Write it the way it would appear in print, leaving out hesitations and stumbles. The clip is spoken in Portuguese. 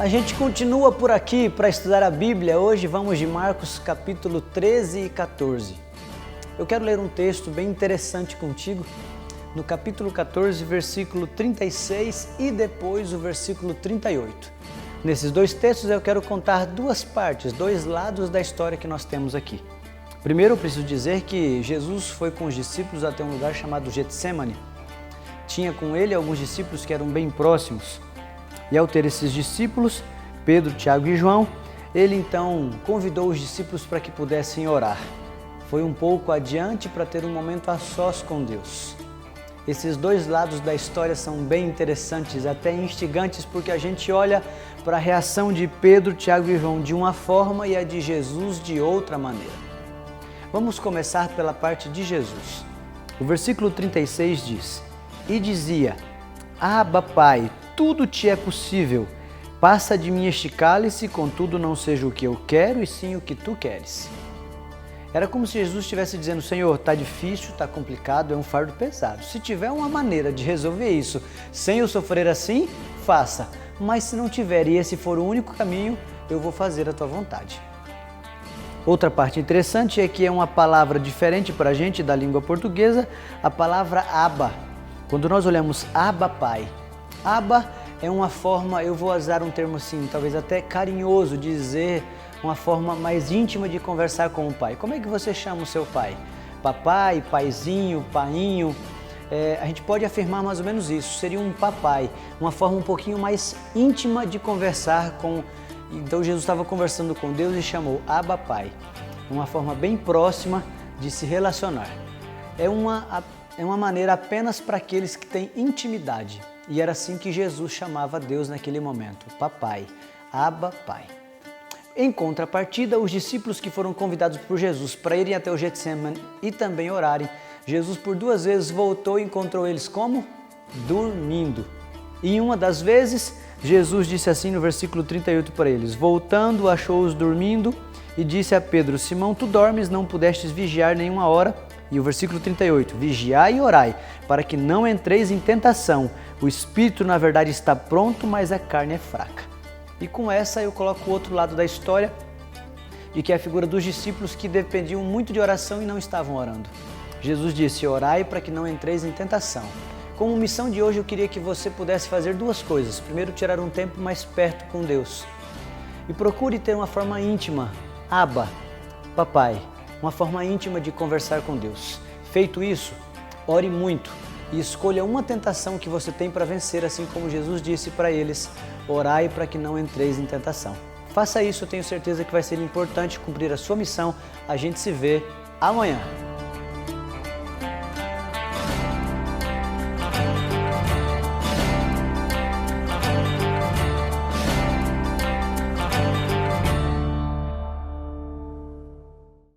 A gente continua por aqui para estudar a Bíblia. Hoje vamos de Marcos capítulo 13 e 14. Eu quero ler um texto bem interessante contigo, no capítulo 14, versículo 36 e depois o versículo 38. Nesses dois textos eu quero contar duas partes, dois lados da história que nós temos aqui. Primeiro eu preciso dizer que Jesus foi com os discípulos até um lugar chamado Getsemane. Tinha com ele alguns discípulos que eram bem próximos. E ao ter esses discípulos, Pedro, Tiago e João, ele então convidou os discípulos para que pudessem orar. Foi um pouco adiante para ter um momento a sós com Deus. Esses dois lados da história são bem interessantes, até instigantes, porque a gente olha para a reação de Pedro, Tiago e João de uma forma e a de Jesus de outra maneira. Vamos começar pela parte de Jesus. O versículo 36 diz: E dizia: Abba, Pai, tudo te é possível. Passa de mim este cálice, contudo não seja o que eu quero, e sim o que tu queres. Era como se Jesus estivesse dizendo: Senhor, está difícil, está complicado, é um fardo pesado. Se tiver uma maneira de resolver isso sem eu sofrer assim, faça. Mas se não tiver e esse for o único caminho, eu vou fazer a tua vontade. Outra parte interessante é que é uma palavra diferente para a gente da língua portuguesa, a palavra Abba. Quando nós olhamos Abba, Pai, Abba é uma forma, eu vou usar um termo assim, talvez até carinhoso, de dizer uma forma mais íntima de conversar com o pai. Como é que você chama o seu pai? Papai, paizinho, painho? A gente pode afirmar mais ou menos isso, seria um papai, uma forma um pouquinho mais íntima de conversar com. Então Jesus estava conversando com Deus e chamou Abba, Pai, uma forma bem próxima de se relacionar. É uma maneira apenas para aqueles que têm intimidade. E era assim que Jesus chamava Deus naquele momento, Papai, Abba, Pai. Em contrapartida, os discípulos que foram convidados por Jesus para irem até o Getsemane e também orarem, Jesus por duas vezes voltou e encontrou eles como? Dormindo. E em uma das vezes, Jesus disse assim no versículo 38 para eles: Voltando, achou-os dormindo e disse a Pedro: Simão, tu dormes, não pudestes vigiar nenhuma hora? E o versículo 38, vigiai e orai, para que não entreis em tentação. O espírito, na verdade, está pronto, mas a carne é fraca. E com essa eu coloco o outro lado da história, de que é a figura dos discípulos que dependiam muito de oração e não estavam orando. Jesus disse: orai para que não entreis em tentação. Como missão de hoje, eu queria que você pudesse fazer duas coisas. Primeiro, tirar um tempo mais perto com Deus. E procure ter uma forma íntima, Abba, Papai, uma forma íntima de conversar com Deus. Feito isso, ore muito e escolha uma tentação que você tem para vencer, assim como Jesus disse para eles: orai para que não entreis em tentação. Faça isso, eu tenho certeza que vai ser importante cumprir a sua missão. A gente se vê amanhã.